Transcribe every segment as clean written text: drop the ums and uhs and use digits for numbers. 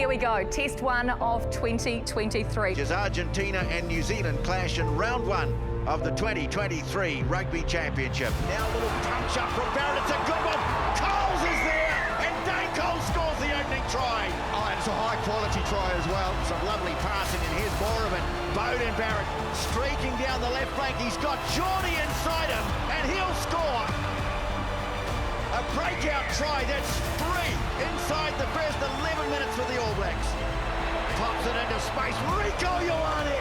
we go. Test 1 of 2023. As Argentina and New Zealand clash in round 1 of the 2023 Rugby Championship. Now a little punch up from Barrett. It's a good one. Coles is there, and Dane Coles scores the opening try. Oh, and it's a high-quality try as well. Some lovely passing, and here's more of it. Bowden Barrett streaking down the left flank. He's got Geordie inside him, and he'll score. A breakout try, that's 3 inside the first 11 minutes for the All Blacks. Pops it into space, Rico Ioane.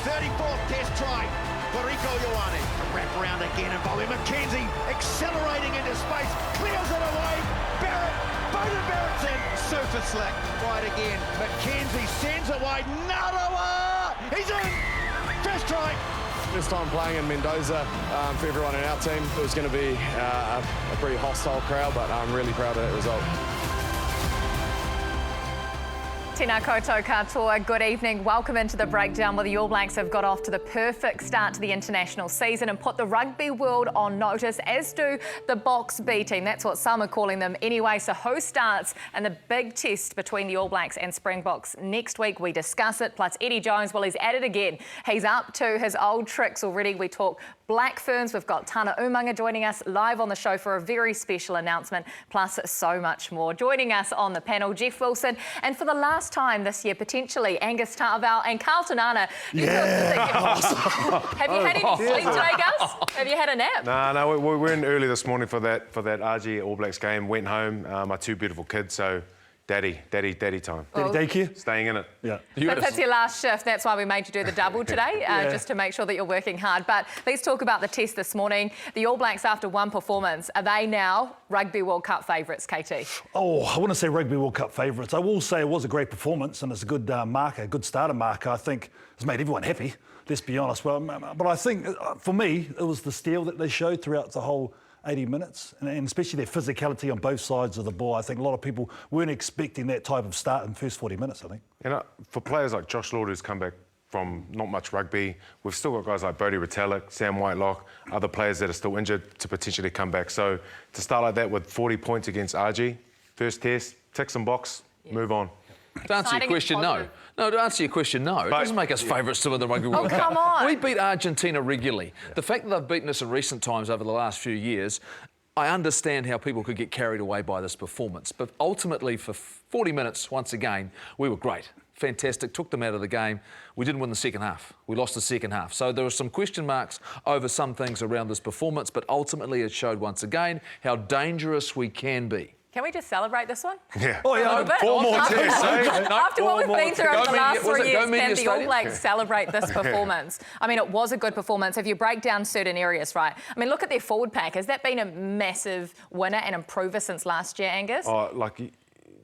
34th test try for Rico Ioane. A wrap around again involving McKenzie, accelerating into space, clears it away. Barrett, Bowden Barrett's in. Super slick, right again. McKenzie sends it wide, Narawa! He's in! First try. This time playing in Mendoza, for everyone in our team, it was going to be a pretty hostile crowd, but I'm really proud of that result. Tēnā koutou katoa, good evening. Welcome into the breakdown where the All Blacks have got off to the perfect start to the international season and put the rugby world on notice, as do the Box B team. That's what some are calling them anyway. So who starts in the big test between the All Blacks and Springboks next week? We discuss it, plus Eddie Jones, well, he's at it again. He's up to his old tricks already. We talk Black Ferns. We've got Tana Umaga joining us live on the show for a very special announcement, plus so much more. Joining us on the panel, Jeff Wilson, and for the last time this year, potentially, Angus Tarval and Carlton Ana. Yeah. Have you had any sleep today, Gus? Have you had a nap? No, we were in early this morning for that RG All Blacks game. Went home, my 2 beautiful kids, so daddy time. Daddy daycare? Staying in it. Yeah. But that's your last shift. That's why we made you do the double today, just to make sure that you're working hard. But let's talk about the test this morning. The All Blacks, after one performance, are they now Rugby World Cup favourites, KT? Oh, I wouldn't say Rugby World Cup favourites. I will say it was a great performance and it's a good marker, a good starter marker. I think it's made everyone happy, let's be honest. Well, but I think, for me, it was the steel that they showed throughout the whole 80 minutes, and especially their physicality on both sides of the ball. I think a lot of people weren't expecting that type of start in the first 40 minutes, I think. You know, for players like Josh Lord, who's come back from not much rugby, we've still got guys like Bodie Retallick, Sam Whitelock, other players that are still injured to potentially come back. So to start like that with 40 points against RG, first test, tick some box, move on. To answer your question, no. No, to answer your question, no. It doesn't make us favourites to win the Rugby World Cup. Come on. We beat Argentina regularly. The fact that they've beaten us in recent times over the last few years, I understand how people could get carried away by this performance. But ultimately, for 40 minutes, once again, we were great. Fantastic, took them out of the game. We didn't win the second half. We lost the second half. So there were some question marks over some things around this performance, but ultimately it showed once again how dangerous we can be. Can we just celebrate this one? Yeah. Oh, yeah. 4 more tests, eh? After what we've been through over the last 3 years, can the All Stadium? Blacks celebrate this performance? I mean, it was a good performance. If you break down certain areas, right? I mean, look at their forward pack. Has that been a massive winner and improver since last year, Angus? Oh, like,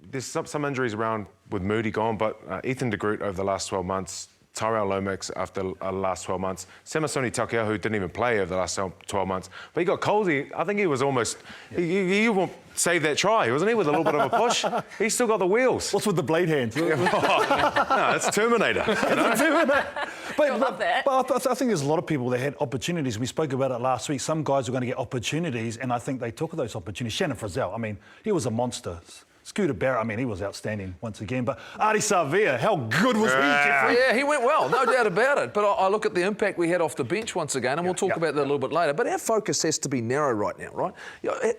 there's some injuries around with Moody gone, but Ethan de Groot over the last 12 months, Tyrell Lomax after the last 12 months, Samasoni Taukei'aho, who didn't even play over the last 12 months. But he got Colsey. I think he was almost... He won't save that try, wasn't he, with a little bit of a push? He's still got the wheels. What's with the blade hands? No, it's Terminator. You know? But I think there's a lot of people that had opportunities. We spoke about it last week. Some guys were going to get opportunities, and I think they took those opportunities. Shannon Frizzell, I mean, he was a monster. Scooter Barrett, I mean, he was outstanding once again. But Ardie Savea, how good was he, Jeffrey? Yeah, he went well, no doubt about it. But I look at the impact we had off the bench once again, and we'll talk about that a little bit later. But our focus has to be narrow right now, right?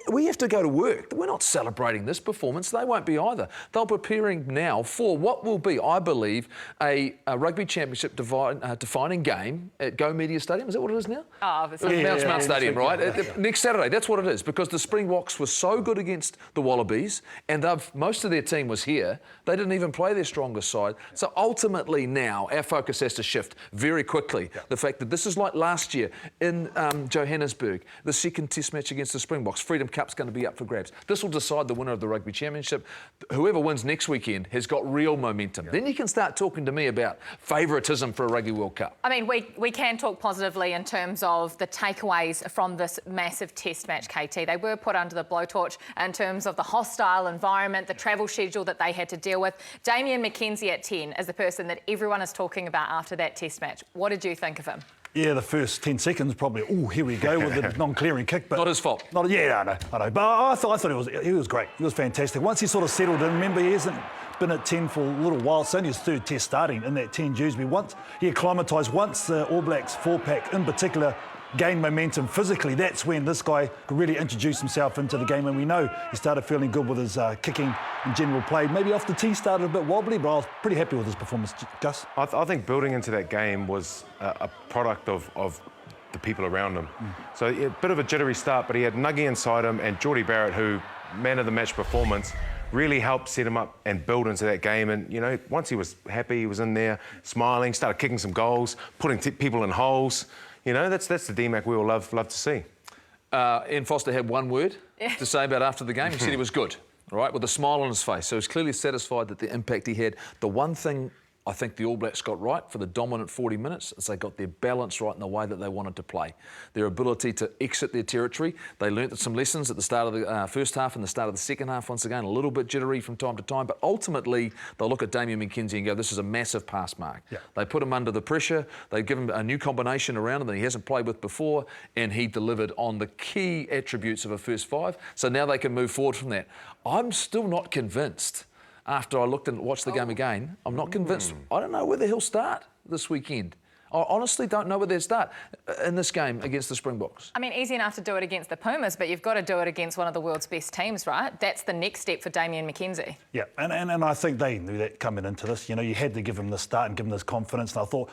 We have to go to work. We're not celebrating this performance. They won't be either. They're preparing now for what will be, I believe, a rugby championship defining game at Go Media Stadium. Is that what it is now? Mount Stadium, right? Next Saturday, that's what it is, because the Springboks were so good against the Wallabies, and most of their team was here. They didn't even play their strongest side. So ultimately now, our focus has to shift very quickly. The fact that this is like last year in Johannesburg, the second test match against the Springboks. Freedom Cup's going to be up for grabs. This will decide the winner of the Rugby Championship. Whoever wins next weekend has got real momentum. Then you can start talking to me about favouritism for a Rugby World Cup. I mean, we can talk positively in terms of the takeaways from this massive test match, KT. They were put under the blowtorch in terms of the hostile environment, the travel schedule that they had to deal with. Damien McKenzie at 10 is the person that everyone is talking about after that test match. What did you think of him? Yeah, the first 10 seconds probably, oh, here we go with the non-clearing kick. But not his fault. I know. But I thought he was great. He was fantastic. Once he sort of settled in, remember, he hasn't been at 10 for a little while. It's only his third test starting in that 10 jersey. Once he acclimatised, once the All Blacks 4-pack in particular gained momentum physically, that's when this guy could really introduce himself into the game. And we know he started feeling good with his kicking and general play. Maybe off the tee started a bit wobbly, but I was pretty happy with his performance, Gus. I think building into that game was a product of the people around him. So a bit of a jittery start, but he had Nuggie inside him and Geordie Barrett, who, man of the match performance, really helped set him up and build into that game. And, you know, once he was happy, he was in there smiling, started kicking some goals, putting people in holes. You know, that's the D-Mac we all love to see. Ian Foster had one word to say about after the game. He said he was good, right, with a smile on his face. So he was clearly satisfied that the impact he had. The one thing I think the All Blacks got right for the dominant 40 minutes is they got their balance right in the way that they wanted to play. Their ability to exit their territory. They learnt some lessons at the start of the first half and the start of the second half. Once again, a little bit jittery from time to time, but ultimately they'll look at Damian McKenzie and go, this is a massive pass mark. Yeah. They put him under the pressure. They give him a new combination around him that he hasn't played with before, and he delivered on the key attributes of a first five. So now they can move forward from that. I'm still not convinced. After I looked and watched the game again, I'm not convinced. I don't know whether he'll start this weekend. I honestly don't know whether he'll start in this game against the Springboks. I mean, easy enough to do it against the Pumas, but you've got to do it against one of the world's best teams, right? That's the next step for Damian McKenzie. Yeah, and I think they knew that coming into this. You know, you had to give him the start and give him this confidence. And I thought,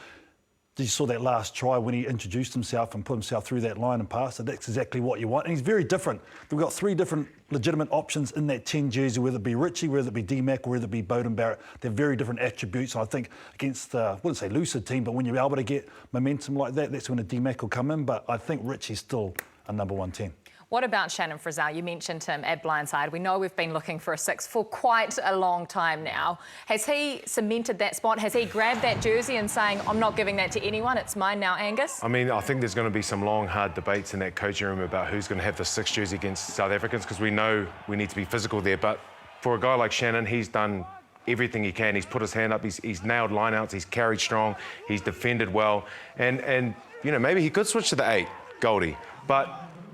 you saw that last try when he introduced himself and put himself through that line and passed it. That's exactly what you want. And he's very different. We've got three different legitimate options in that 10 jersey, whether it be Richie, whether it be D-Mac, or whether it be Beauden Barrett. They're very different attributes. And I think against, I wouldn't say lucid team, but when you're able to get momentum like that, that's when a D-Mac will come in. But I think Richie's still a number 110. What about Shannon Frizzell? You mentioned him at blindside. We know we've been looking for a six for quite a long time now. Has he cemented that spot? Has he grabbed that jersey and saying, I'm not giving that to anyone, it's mine now, Angus? I mean, I think there's going to be some long, hard debates in that coaching room about who's going to have the six jersey against South Africans, because we know we need to be physical there. But for a guy like Shannon, he's done everything he can. He's put his hand up, he's nailed lineouts, he's carried strong, he's defended well. And you know, maybe he could switch to the 8, Goldie. But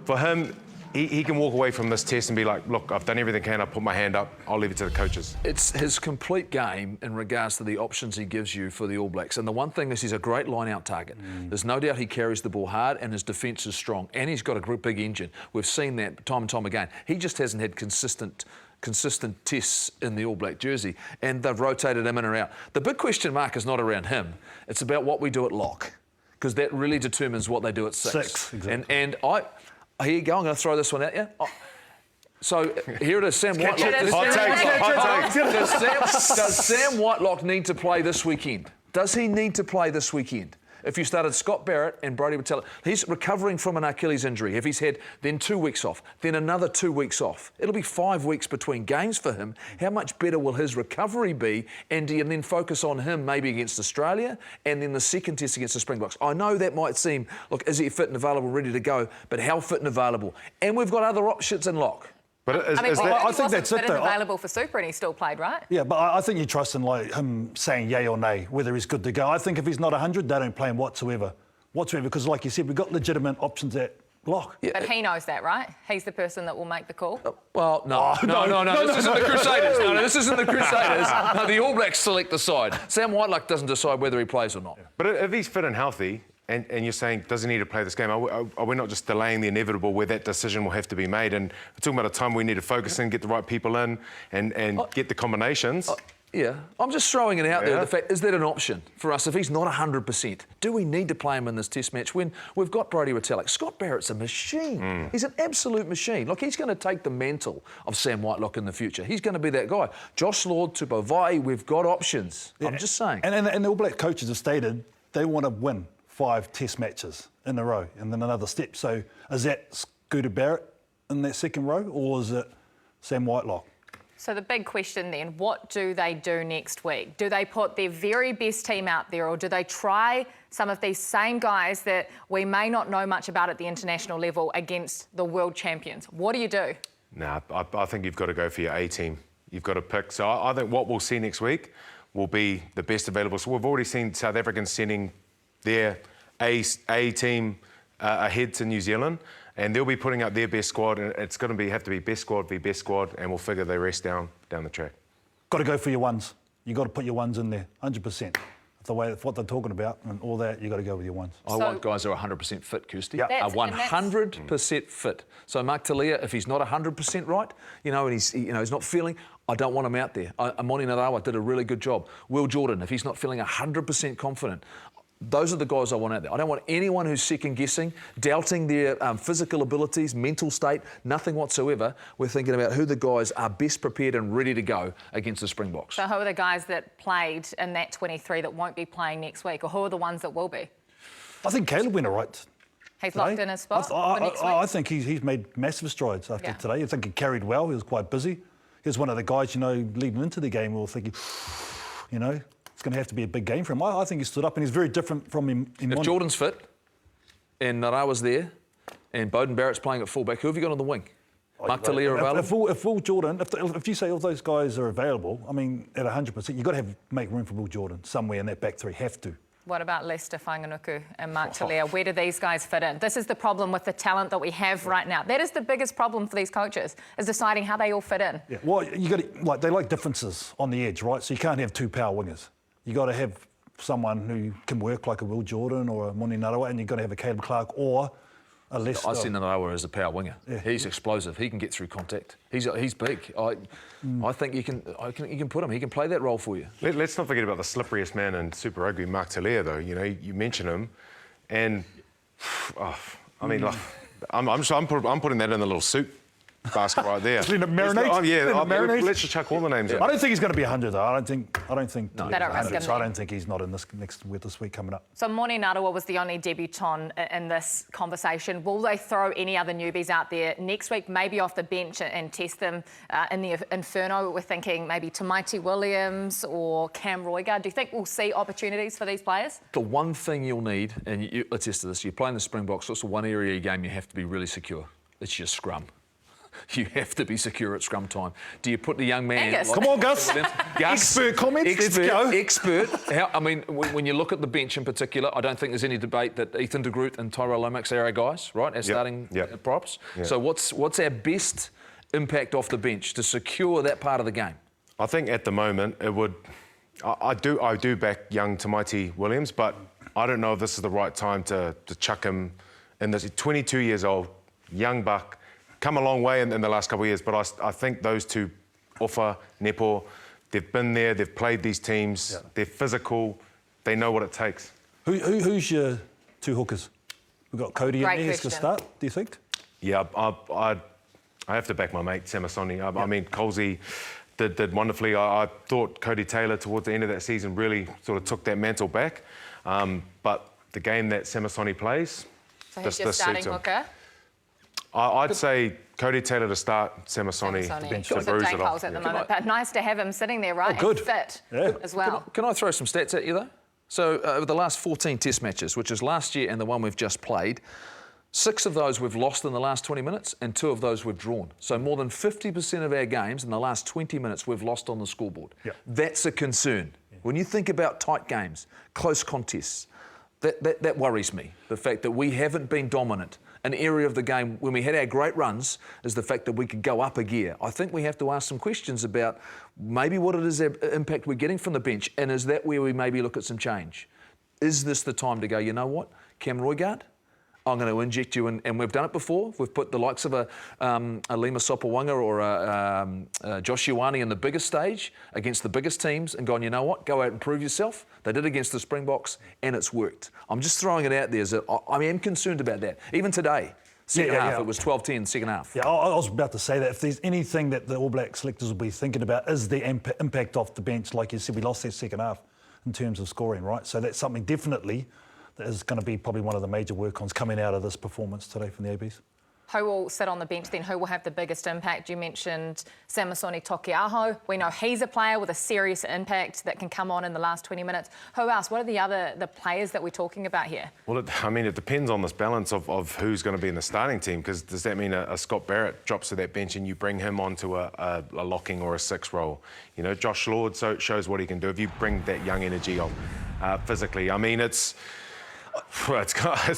for him, he can walk away from this test and be like, look, I've done everything I can, I'll put my hand up, I'll leave it to the coaches. It's his complete game in regards to the options he gives you for the All Blacks. And the one thing is he's a great line-out target. There's no doubt he carries the ball hard and his defence is strong. And he's got a big engine. We've seen that time and time again. He just hasn't had consistent tests in the All Black jersey, and they've rotated him in or out. The big question mark is not around him. It's about what we do at lock, because that really determines what they do at 6. Exactly. And here you go, I'm going to throw this one at you. So here it is, Sam Whitelock. Does Sam Whitelock need to play this weekend? Does he need to play this weekend? If you started Scott Barrett and Brodie Retallick, he's recovering from an Achilles injury. If he's had then 2 weeks off, then another 2 weeks off, it'll be 5 weeks between games for him. How much better will his recovery be? And do you then focus on him maybe against Australia and then the second test against the Springboks? I know that might seem, look, is he fit and available, ready to go? But how fit and available? And we've got other options in lock. But I think that's it, though. Available for Super and he still played, right? Yeah, but I think you trust in like him saying yay or nay, whether he's good to go. I think if he's not 100, they don't play him whatsoever, because like you said, we've got legitimate options at lock. Yeah. But he knows that, right? He's the person that will make the call. Well, no. This isn't the Crusaders. No, this isn't the Crusaders. No, the All Blacks select the side. Sam Whitelock doesn't decide whether he plays or not. But if he's fit and healthy, and you're saying, does he need to play this game? Are we not just delaying the inevitable where that decision will have to be made? And we're talking about a time we need to focus in, get the right people in, and get the combinations. Yeah, I'm just throwing it out there. The fact, is that an option for us? If he's not 100%, do we need to play him in this test match when we've got Brodie Retallick? Scott Barrett's a machine. He's an absolute machine. Like, he's going to take the mantle of Sam Whitelock in the future. He's going to be that guy. Josh Lord, Tupovai, we've got options. Yeah. I'm just saying. And the All Black coaches have stated they want to win 5 test matches in a row and then another step. So is that Scooter Barrett in that second row, or is it Sam Whitelock? So the big question then, what do they do next week? Do they put their very best team out there, or do they try some of these same guys that we may not know much about at the international level against the world champions? What do you do? Nah, I think you've got to go for your A team. You've got to pick. So I think what we'll see next week will be the best available. So we've already seen South Africans sending their A team ahead to New Zealand, and they'll be putting up their best squad, and it's going to have to be best squad v best squad, and we'll figure the rest down the track. got to go for your ones. You got to put your ones in there, 100%. The way what they're talking about and all that, you got to go with your ones. I want guys who are 100% fit, Kirsty. Yep. Are 100% fit. So Mark Talia, if he's not 100% right, and he's not feeling, I don't want him out there. Moana Pasifika did a really good job. Will Jordan, if he's not feeling 100% confident, those are the guys I want out there. I don't want anyone who's second-guessing, doubting their physical abilities, mental state, nothing whatsoever. We're thinking about who the guys are best prepared and ready to go against the Springboks. So who are the guys that played in that 23 that won't be playing next week, or who are the ones that will be? I think Caleb went all right. He's locked in his spot for next week? I think he's made massive strides after today. I think he carried well. He was quite busy. He was one of the guys, leading into the game, we were thinking, it's going to have to be a big game for him. I think he stood up and he's very different from him. If Jordan's fit and Narawa's there and Bowden Barrett's playing at fullback, who have you got on the wing? Mark Talia available? If Will Jordan, if you say all those guys are available, I mean, at 100%, you've got to make room for Will Jordan somewhere in that back three. Have to. What about Lester Whanganuku and Mark Talia? Where do these guys fit in? This is the problem with the talent that we have right now. That is the biggest problem for these coaches, is deciding how they all fit in. Yeah. Well, you got to, they like differences on the edge, right? So you can't have two power wingers. You got to have someone who can work like a Will Jordan or a Moana Pasifika, and you've got to have a Caleb Clark or a Lester. I see Narawa as a power winger. Yeah. He's explosive. He can get through contact. He's big. I think you can put him. He can play that role for you. Let's not forget about the slipperiest man in Super Rugby, Mark Talia, though. You mention him, and I'm putting that in the little soup basket right there. Let's just chuck all the names in. I don't think he's going to be 100 though. I don't think. No. They don't risk him. So I don't think he's not in this week coming up. So Moana Pasifika was the only debutant in this conversation. Will they throw any other newbies out there next week, maybe off the bench and test them in the Inferno? We're thinking maybe Tamaiti Williams or Cam Roigard. Do you think we'll see opportunities for these players? The one thing you'll need, and you attest to this, you're playing the Springboks, what's the one area of your game you have to be really secure? It's your scrum. You have to be secure at scrum time. Do you put the young man... Come on, Gus. Expert comments, let's go. Expert. When you look at the bench in particular, I don't think there's any debate that Ethan de Groot and Tyrell Lomax are our guys, right, as starting props. Yep. So what's our best impact off the bench to secure that part of the game? I think at the moment it would... I do back young Tamaiti Williams, but I don't know if this is the right time to chuck him in this. 22 years old, young buck, come a long way in the last couple of years, but I think those two, Ofa, Nepo, they've been there, they've played these teams, they're physical, they know what it takes. Who's your two hookers? We've got Cody in there, he's going to start, do you think? Yeah, I have to back my mate, Samasoni. I mean, Colsey did wonderfully. I thought Cody Taylor, towards the end of that season, really sort of took that mantle back. But the game that Samasoni plays, so he's just starting hooker? I'd say Cody Taylor to start, Samasoni to bruise it off. At the moment, but nice to have him sitting there, right? Good. And fit as well. Can I throw some stats at you, though? So, over the last 14 Test matches, which is last year and the one we've just played, 6 of those we've lost in the last 20 minutes and 2 of those we've drawn. So more than 50% of our games in the last 20 minutes we've lost on the scoreboard. Yep. That's a concern. Yeah. When you think about tight games, close contests, that worries me. The fact that we haven't been dominant. An area of the game when we had our great runs is the fact that we could go up a gear. I think we have to ask some questions about maybe what it is, the impact we're getting from the bench, and is that where we maybe look at some change? Is this the time to go, you know what, Cam Roigard, I'm going to inject you, and we've done it before. We've put the likes of a Lima Sopawanga or a Josh Ioane in the biggest stage against the biggest teams and gone, you know what, go out and prove yourself. They did against the Springboks and it's worked. I'm just throwing it out there as that I am concerned about that. Even today, second half, it was 12-10 second half. Yeah, I was about to say that if there's anything that the All Black selectors will be thinking about is the impact off the bench. Like you said, we lost that second half in terms of scoring, right? So that's something definitely that is going to be probably one of the major work-ons coming out of this performance today from the ABs. Who will sit on the bench then? Who will have the biggest impact? You mentioned Samasoni Taukei'aho. We know he's a player with a serious impact that can come on in the last 20 minutes. Who else? What are the players that we're talking about here? Well, it depends on this balance of who's going to be in the starting team, because does that mean a Scott Barrett drops to that bench and you bring him onto a locking or a 6 role? You know, Josh Lord shows what he can do if you bring that young energy on physically. I mean, it's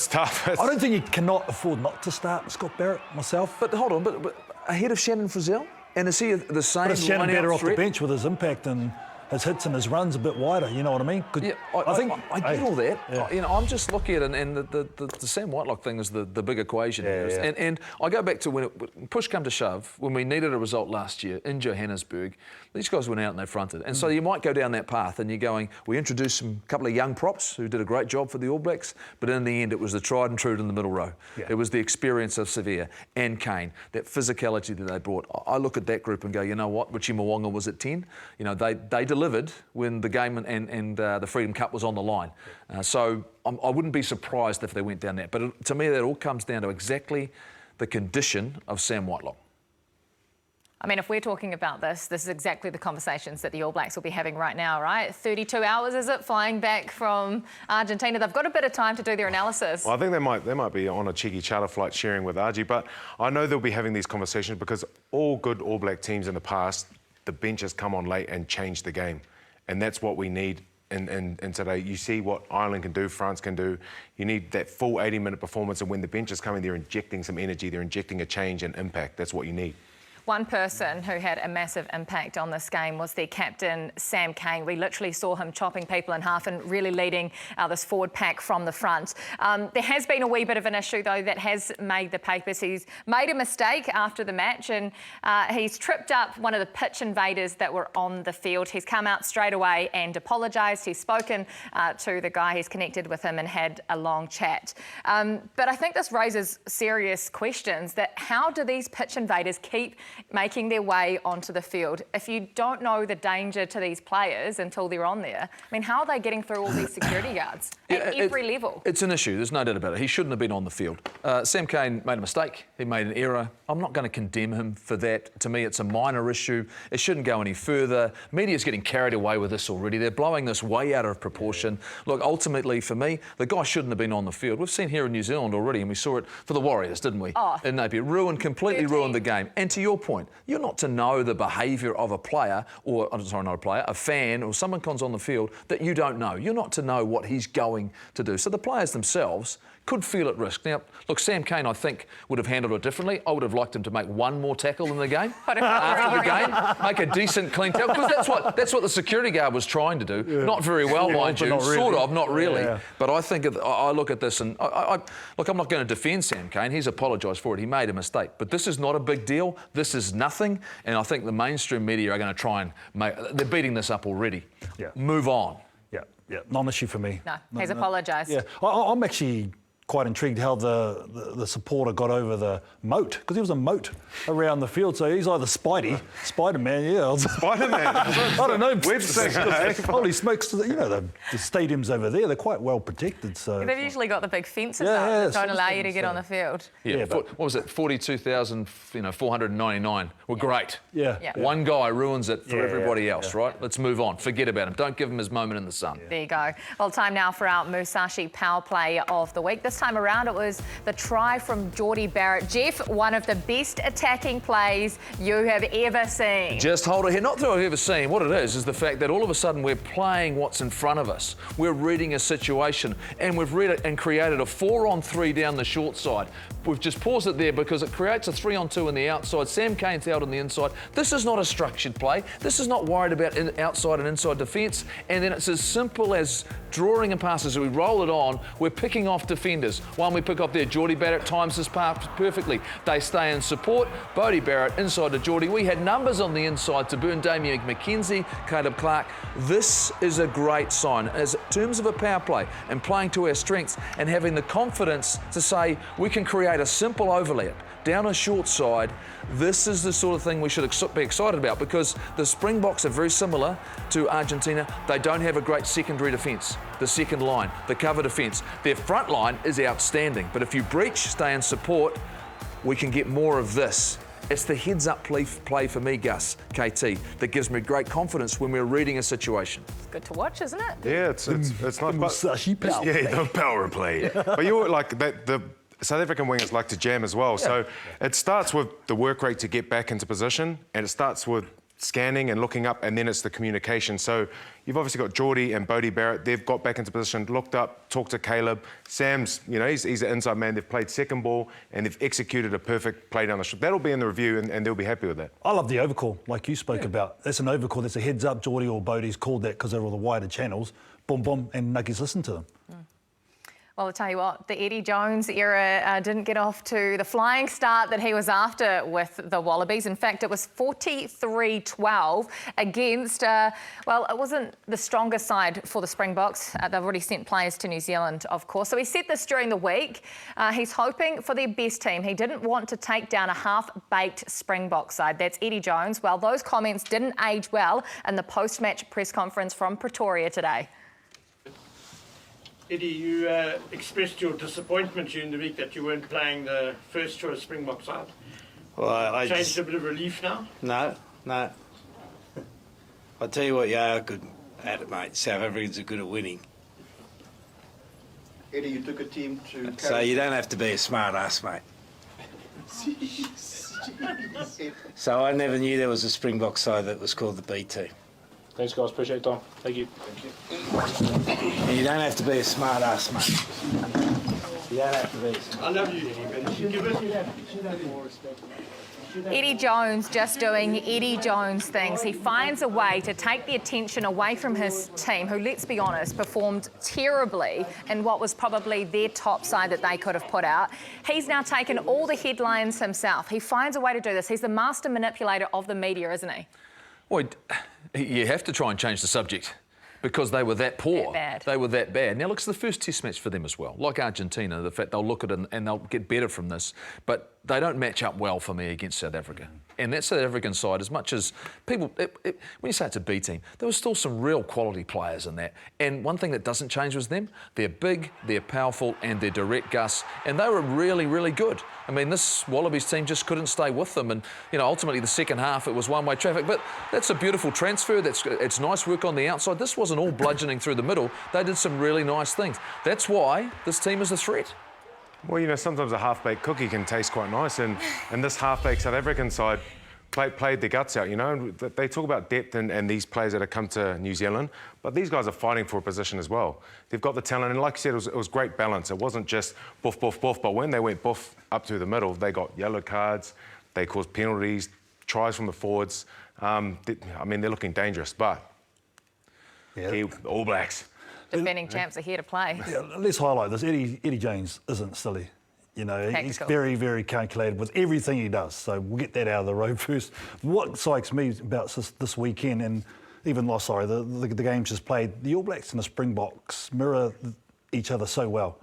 tough. I don't think you cannot afford not to start Scott Barrett myself. But hold on, but ahead of Shannon Frizzell? And is he the same But is Shannon better off the threat? bench with his impact and his hits and his runs a bit wider? You know what I mean? Yeah, I get all that. You know, I'm just looking at it, and the Sam Whitelock thing is the big equation here. And I go back to when push come to shove, when we needed a result last year in Johannesburg, these guys went out and they fronted. And so you might go down that path and you're going, we introduced a couple of young props who did a great job for the All Blacks, but in the end it was the tried and true in the middle row. Yeah. It was the experience of Sevilla and Kane, that physicality that they brought. I look at that group and go, you know what, Richie Moanga was at 10. You know, they delivered when the game and the Freedom Cup was on the line. So I wouldn't be surprised if they went down that. But to me, that all comes down to exactly the condition of Sam Whitelock. I mean, if we're talking about this is exactly the conversations that the All Blacks will be having right now, right? 32 hours, is it, flying back from Argentina? They've got a bit of time to do their analysis. Well, I think they might be on a cheeky charter flight sharing with Argie, but I know they'll be having these conversations because all good All Black teams in the past, the bench has come on late and changed the game. And that's what we need in today. You see what Ireland can do, France can do. You need that full 80-minute performance, and when the bench is coming, they're injecting some energy, they're injecting a change and impact. That's what you need. One person who had a massive impact on this game was their captain, Sam Cane. We literally saw him chopping people in half and really leading this forward pack from the front. There has been a wee bit of an issue, though, that has made the papers. He's made a mistake after the match and he's tripped up one of the pitch invaders that were on the field. He's come out straight away and apologised. He's spoken to the guy. He's connected with him and had a long chat. But I think this raises serious questions that how do these pitch invaders keep making their way onto the field if you don't know the danger to these players until they're on there? I mean, how are they getting through all these security guards at every level? It's an issue, there's no doubt about it. He shouldn't have been on the field. Sam Cane made a mistake, he made an error. I'm not going to condemn him for that. To me, it's a minor issue. It shouldn't go any further. Media's getting carried away with this already. They're blowing this way out of proportion. Look, ultimately, for me, the guy shouldn't have been on the field. We've seen here in New Zealand already, and we saw it for the Warriors, didn't we? In Napier. Completely ruined the game. And to your point, you're not to know the behaviour of a player, or, I'm sorry, not a player, a fan, or someone comes on the field that you don't know. You're not to know what he's going to do. So the players themselves could feel at risk. Now, look, Sam Cane, I think, would have handled it differently. I would have liked him to make one more tackle in the game, after the game, make a decent, clean tackle, because that's what the security guard was trying to do. Yeah. Not very well, mind you, really. Sort of, not really. Yeah. But I think, I look at this and, look, I'm not going to defend Sam Cane. He's apologised for it. He made a mistake. But this is not a big deal. This is nothing. And I think the mainstream media are going to try and they're beating this up already. Yeah. Move on. Yeah, non-issue for me. No, he's apologised. Yeah, I'm actually quite intrigued how the supporter got over the moat, because there was a moat around the field. So he's either Spider-Man, yeah. Spider-Man? I don't know. Website. Holy smokes, you know, the stadiums over there, they're quite well protected. So they've usually got the big fences up that don't allow you to get on the field. Yeah, what was it, 42,499 were great. Yeah. One guy ruins it for everybody else, right? Let's move on. Forget about him. Don't give him his moment in the sun. There you go. Well, time now for our Musashi power play of the week. This time around, it was the try from Jordie Barrett. Jeff, one of the best attacking plays you have ever seen. Just hold it here. Not that I've ever seen. What it is the fact that all of a sudden we're playing what's in front of us. We're reading a situation, and we've read it and created a 4-on-3 down the short side. We've just paused it there because it creates a 3-on-2 on the outside. Sam Cane's out on the inside. This is not a structured play. This is not worried about outside and inside defence. And then it's as simple as drawing and passes. As we roll it on, we're picking off defenders. One we pick up there, Jordie Barrett times this pass perfectly. They stay in support. Bodie Barrett inside to Jordie. We had numbers on the inside to Burn Damien McKenzie, Caleb Clark. This is a great sign as in terms of a power play and playing to our strengths and having the confidence to say we can create a simple overlap down a short side. This is the sort of thing we should be excited about, because the Springboks are very similar to Argentina. They don't have a great secondary defence, the second line, the cover defence. Their front line is outstanding, but if you breach, stay in support, we can get more of this. It's the heads-up play for me, Gus, KT, that gives me great confidence when we're reading a situation. It's good to watch, isn't it? Yeah, it's not Musashi power play. Yeah, the power play. But you're like the South African wingers like to jam as well. So it starts with the work rate to get back into position, and it starts with scanning and looking up, and then it's the communication. So you've obviously got Geordie and Bodie Barrett. They've got back into position, looked up, talked to Caleb. Sam's, you know, he's an inside man. They've played second ball, and they've executed a perfect play down the strip. That'll be in the review, and they'll be happy with that. I love the overcall, like you spoke about. That's an overcall. That's a heads up. Geordie or Bodie's called that because they're all the wider channels. Boom, boom, and Nuggies listen to them. Well, I'll tell you what, the Eddie Jones era didn't get off to the flying start that he was after with the Wallabies. In fact, it was 43-12 against, well, it wasn't the strongest side for the Springboks. They've already sent players to New Zealand, of course. So he said this during the week. He's hoping for their best team. He didn't want to take down a half-baked Springbok side. That's Eddie Jones. Well, those comments didn't age well in the post-match press conference from Pretoria today. Eddie, you expressed your disappointment during the week that you weren't playing the first choice Springbok side. Well, I Changed just, a bit of relief now? no. I'll tell you what, you are good at it, mate. South Africans are good at winning. Eddie, you took a team to... So you don't have to be a smart ass, mate. So I never knew there was a Springbok side that was called the B team. Thanks, guys. Appreciate your time. Thank you. And you don't have to be a smart ass, mate. You don't have to be a smart I love you, Eddie, but you give it... Eddie Jones just doing Eddie Jones things. He finds a way to take the attention away from his team, who, let's be honest, performed terribly in what was probably their top side that they could have put out. He's now taken all the headlines himself. He finds a way to do this. He's the master manipulator of the media, isn't he? Well, you have to try and change the subject because they were that poor. They were that bad. Now, look, it's the first test match for them as well. Like Argentina, the fact they'll look at it and they'll get better from this. But they don't match up well for me against South Africa. And that South African side, as much as people... when you say it's a B team, there were still some real quality players in that. And one thing that doesn't change was them. They're big, they're powerful, and they're direct, Gus. And they were really, really good. I mean, this Wallabies team just couldn't stay with them. And, you know, ultimately the second half, it was one-way traffic. But that's a beautiful transfer. It's nice work on the outside. This wasn't all bludgeoning through the middle. They did some really nice things. That's why this team is a threat. Well, you know, sometimes a half-baked cookie can taste quite nice, and this half-baked South African side played their guts out, you know. They talk about depth and these players that have come to New Zealand, but these guys are fighting for a position as well. They've got the talent, and like you said, it was great balance. It wasn't just boof, boof, boof, but when they went boof up through the middle, they got yellow cards, they caused penalties, tries from the forwards. I mean, they're looking dangerous, but All Blacks. Defending champs are here to play. Yeah, let's highlight this. Eddie Jones isn't silly. You know, he's very, very calculated with everything he does. So we'll get that out of the road first. What excites me about this weekend, and even the games just played, the All Blacks and the Springboks mirror each other so well.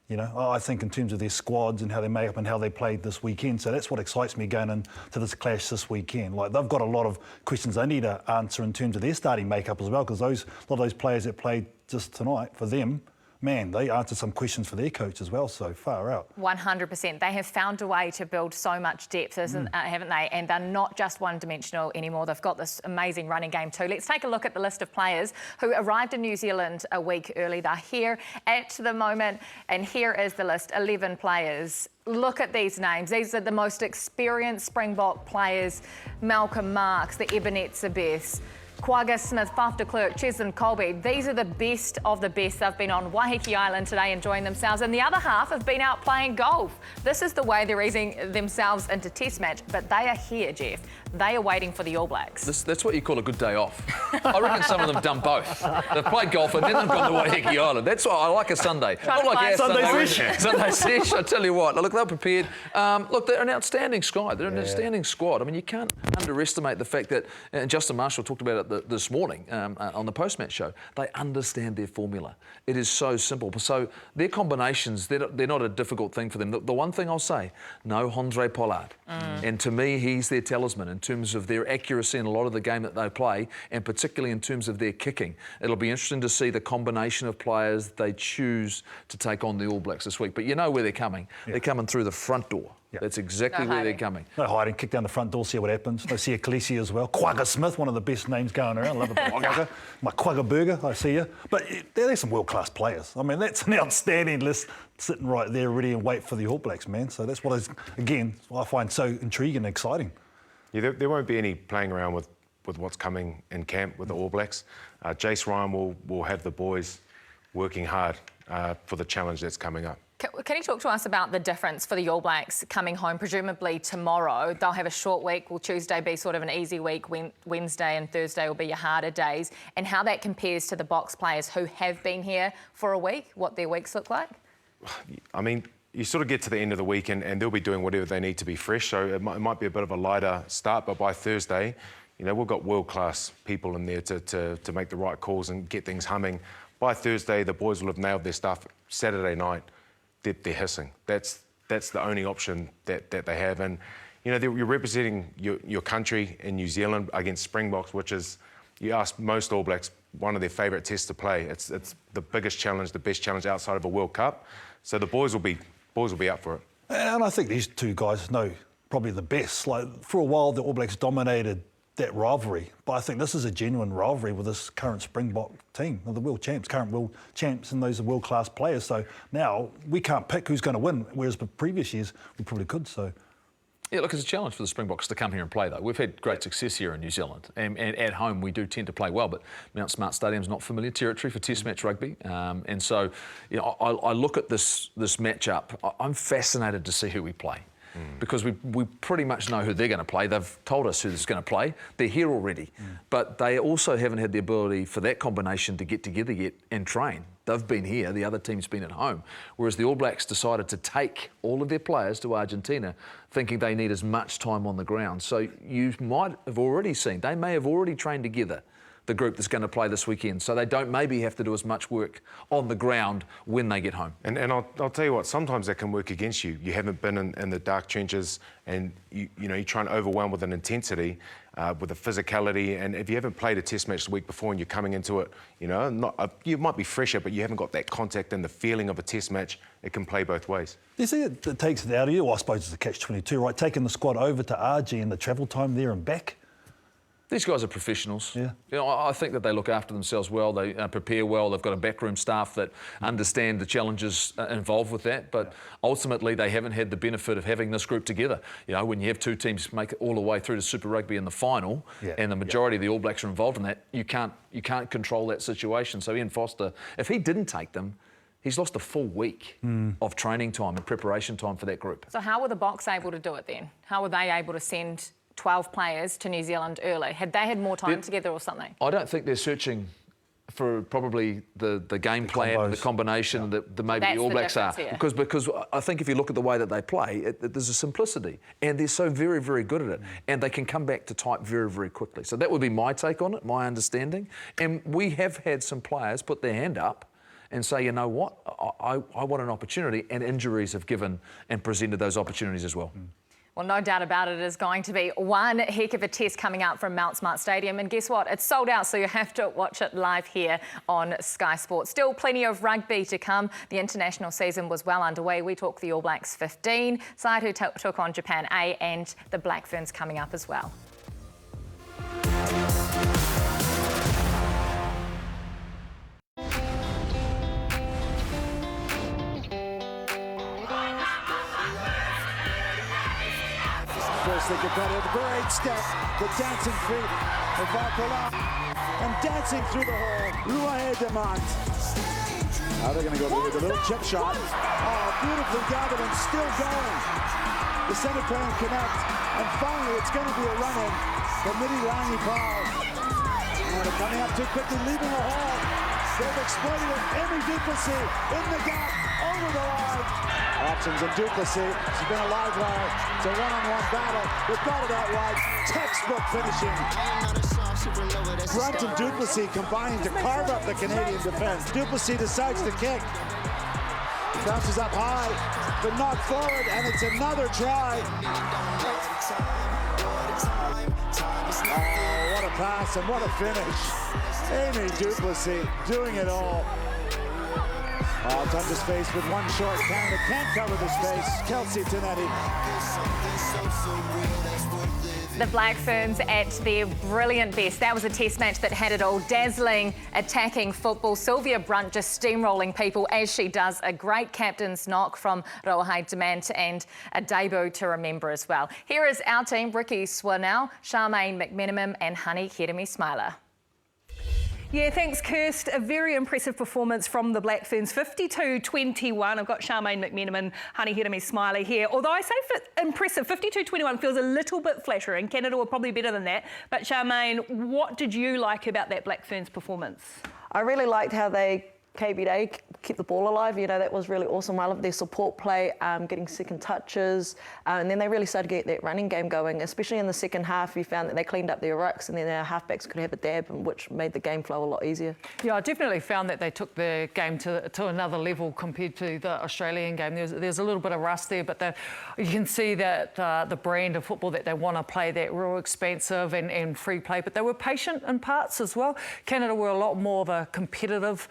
You know, I think in terms of their squads and how they make up and how they played this weekend. So that's what excites me going into this clash this weekend. Like, they've got a lot of questions they need to answer in terms of their starting makeup as well, because a lot of those players that played just tonight, for them, man, they answered some questions for their coach as well, so far out. 100%. They have found a way to build so much depth, haven't they? And they're not just one-dimensional anymore. They've got this amazing running game too. Let's take a look at the list of players who arrived in New Zealand a week early. They're here at the moment, and here is the list, 11 players. Look at these names. These are the most experienced Springbok players. Malcolm Marx, the Ebenezer Best, Quagga Smith, Faf de Klerk, Cheslin Colby. These are the best of the best. They've been on Waiheke Island today enjoying themselves, and the other half have been out playing golf. This is the way they're easing themselves into test match, but they are here, Jeff. They are waiting for the All Blacks. That's what you call a good day off. I reckon some of them have done both. They've played golf and then they've gone to Waiheke Island. That's why I like a Sunday. Not like our Sunday sesh. Sunday sesh, I tell you what. Look, they're prepared. Look, they're an outstanding squad. They're an outstanding squad. I mean, you can't underestimate the fact that, and Justin Marshall talked about it this morning on the post-match show, they understand their formula. It is so simple. So their combinations, they're not a difficult thing for them. The one thing I'll say, no Andre Pollard. And to me, he's their talisman in terms of their accuracy in a lot of the game that they play, and particularly in terms of their kicking. It'll be interesting to see the combination of players they choose to take on the All Blacks this week. But you know where they're coming. Yeah. They're coming through the front door. Yeah. That's exactly where they're coming. No hiding, kick down the front door, see what happens. They see a Khaleesi as well. Quagga Smith, one of the best names going around. I love it. Quagga. My Quagga Burger, I see you. But they're some world-class players. I mean, that's an outstanding list sitting right there ready and wait for the All Blacks, man. So that's what, again, I find so intriguing and exciting. Yeah, there won't be any playing around with with what's coming in camp with the All Blacks. Jace Ryan will have the boys working hard for the challenge that's coming up. Can you talk to us about the difference for the All Blacks coming home, presumably tomorrow? They'll have a short week. Will Tuesday be sort of an easy week? Wednesday and Thursday will be your harder days. And how that compares to the Box players who have been here for a week, what their weeks look like? I mean, you sort of get to the end of the week and they'll be doing whatever they need to be fresh. So it might be a bit of a lighter start, but by Thursday, you know, we've got world-class people in there to make the right calls and get things humming. By Thursday, the boys will have nailed their stuff. Saturday night, they're hissing. That's the only option that they have. And, you know, you're representing your country in New Zealand against Springboks, which is, you ask most All Blacks, one of their favourite tests to play. It's the biggest challenge, the best challenge outside of a World Cup. So the boys will be up for it. And I think these two guys know probably the best. Like, for a while, the All Blacks dominated that rivalry, but I think this is a genuine rivalry with this current Springbok team, the world champs, current world champs, and those are world-class players. So now we can't pick who's going to win, whereas the previous years we probably could. So. Yeah, look, it's a challenge for the Springboks to come here and play, though. We've had great success here in New Zealand, and at home we do tend to play well, but Mount Smart Stadium's not familiar territory for Test match rugby, and so, you know, I look at this matchup. I'm fascinated to see who we play. Because we pretty much know who they're going to play. They've told us who's going to play. They're here already. But they also haven't had the ability for that combination to get together yet and train. They've been here, the other team's been at home. Whereas the All Blacks decided to take all of their players to Argentina, thinking they need as much time on the ground. So you might have already seen, they may have already trained together, the group that's going to play this weekend, so they don't maybe have to do as much work on the ground when they get home. And I'll tell you what, sometimes that can work against you. You haven't been in the dark trenches, and you know, you're trying to overwhelm with an intensity, with a physicality, and if you haven't played a Test match the week before and you're coming into it, you know, you might be fresher, but you haven't got that contact and the feeling of a Test match. It can play both ways. Do you see it takes it out of you? Well, I suppose it's a catch-22, right? Taking the squad over to RG and the travel time there and back. These guys are professionals. Yeah. You know, I think that they look after themselves well. They prepare well. They've got a backroom staff that understand the challenges involved with that. But ultimately, they haven't had the benefit of having this group together. You know, when you have two teams make it all the way through to Super Rugby in the final, and the majority of the All Blacks are involved in that, you can't control that situation. So Ian Foster, if he didn't take them, he's lost a full week of training time and preparation time for that group. So how were the Boks able to do it then? How were they able to send 12 players to New Zealand early? Had they had more time together or something? I don't think they're searching for probably the game plan, the combination that maybe the All Blacks are. Here. Because I think if you look at the way that they play, there's a simplicity, and they're so very, very good at it, and they can come back to type very, very quickly. So that would be my take on it, my understanding. And we have had some players put their hand up and say, you know what, I want an opportunity, and injuries have given and presented those opportunities as well. Well, no doubt about it, is going to be one heck of a test coming up from Mount Smart Stadium. And guess what? It's sold out, so you have to watch it live here on Sky Sports. Still plenty of rugby to come. The international season was well underway. We talk the All Blacks 15 side who took on Japan A, and the Black Ferns coming up as well. First they competitive, great step, the dancing feet of Valpola, and dancing through the hole, Ruahe Demant. Now they're going to go with a little chip shot. Oh, beautifully gathered and still going. The center pair connect, and finally it's going to be a run-in for Midi Rangi Paul. And they're coming up too quickly, leaving the hole. They've exploited it. Amy Duplessis in the gap, over the line. Options and Duplessis. She's been a live wire. It's a one-on-one battle. They've got it out wide. Textbook finishing. Brunt and Duplessis combining to carve up the Canadian defense. Duplessis decides to kick. Bounces up high, but knocked forward, and it's another try. Oh, what a pass and what a finish. Amy Duplessis doing it all. Tons of space with one short. Canada can't cover the space. Kelsey Tanetti. The Black Ferns at their brilliant best. That was a test match that had it all. Dazzling attacking football. Sylvia Brunt just steamrolling people as she does. A great captain's knock from Roahei Demant and a debut to remember as well. Here is our team, Ricky Swannell, Charmaine McMenamin and Honey Hiremi-Smiler. Yeah, thanks, Kirst. A very impressive performance from the Black Ferns, 52-21. I've got Charmaine McMenamin, Honey Hiremi-Smiler here. Although I say impressive, 52-21 feels a little bit flattering. Canada were probably better than that. But Charmaine, what did you like about that Black Ferns performance? I really liked how they keep the ball alive. You know, that was really awesome. I love their support play, getting second touches, and then they really started to get that running game going, especially in the second half. You found that they cleaned up their rucks, and then our halfbacks could have a dab, which made the game flow a lot easier. Yeah, I definitely found that they took the game to another level compared to the Australian game. There's a little bit of rust there, but you can see that the brand of football that they want to play, that real expansive and free play, but they were patient in parts as well. Canada were a lot more of a competitive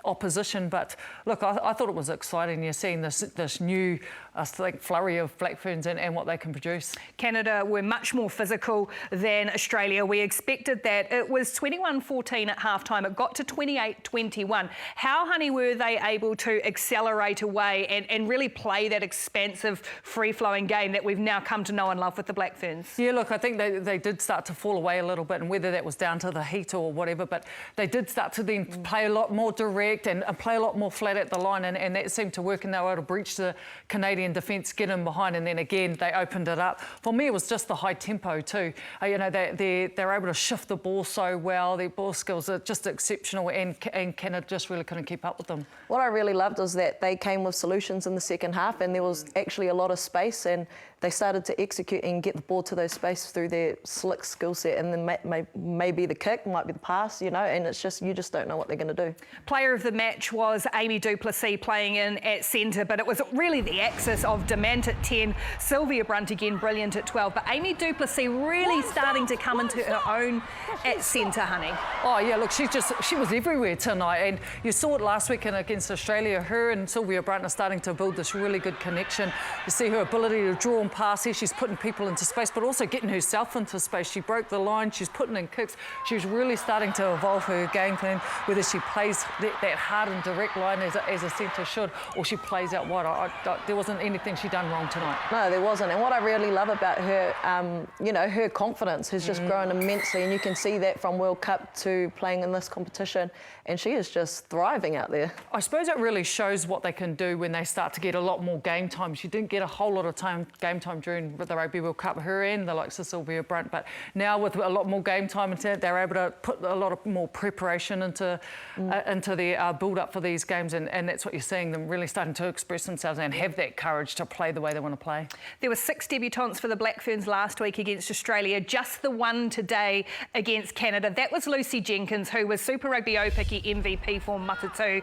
opposition, but look, I thought it was exciting. You're seeing this new, I think, flurry of Black Ferns and what they can produce. Canada were much more physical than Australia. We expected that. It was 21-14 at halftime. It got to 28-21. How, Honey, were they able to accelerate away and really play that expansive, free-flowing game that we've now come to know and love with the Black Ferns? Yeah, look, I think they did start to fall away a little bit, and whether that was down to the heat or whatever, but they did start to then play a lot more direct and play a lot more flat at the line, and that seemed to work, and they were able to breach the Canadian defence, get in behind, and then again they opened it up. For me, it was just the high tempo too. You know, they're able to shift the ball so well. Their ball skills are just exceptional, and Canada just really couldn't keep up with them. What I really loved was that they came with solutions in the second half, and there was actually a lot of space, and they started to execute and get the ball to those spaces through their slick skill set, and then maybe the kick, might be the pass, you know, and it's just, you just don't know what they're going to do. Player of the match was Amy du Plessis playing in at centre, but it was really the axis of Demant at 10, Sylvia Brunt again brilliant at 12, but Amy du Plessis really starting to come into her own at centre, Honey. Oh yeah, look, she was everywhere tonight, and you saw it last weekend against Australia. Her and Sylvia Brunt are starting to build this really good connection. You see her ability to draw and pass here. She's putting people into space, but also getting herself into space. She broke the line. She's putting in kicks. She's really starting to evolve her game plan, whether she plays that hard and direct line as a centre should, or she plays out wide. There wasn't anything she done wrong tonight. No, there wasn't. And what I really love about her, you know, her confidence has just grown immensely, and you can see that from World Cup to playing in this competition, and she is just thriving out there. I suppose it really shows what they can do when they start to get a lot more game time. She didn't get a whole lot of game time during the Rugby World Cup, her and the likes of Sylvia Brunt, but now with a lot more game time, they're able to put a lot of more preparation into the build-up for these games, and that's what you're seeing, them really starting to express themselves and have that courage to play the way they want to play. There were 6 debutants for the Black Ferns last week against Australia, just the one today against Canada. That was Lucy Jenkins, who was Super Rugby Aupiki MVP for Matatu.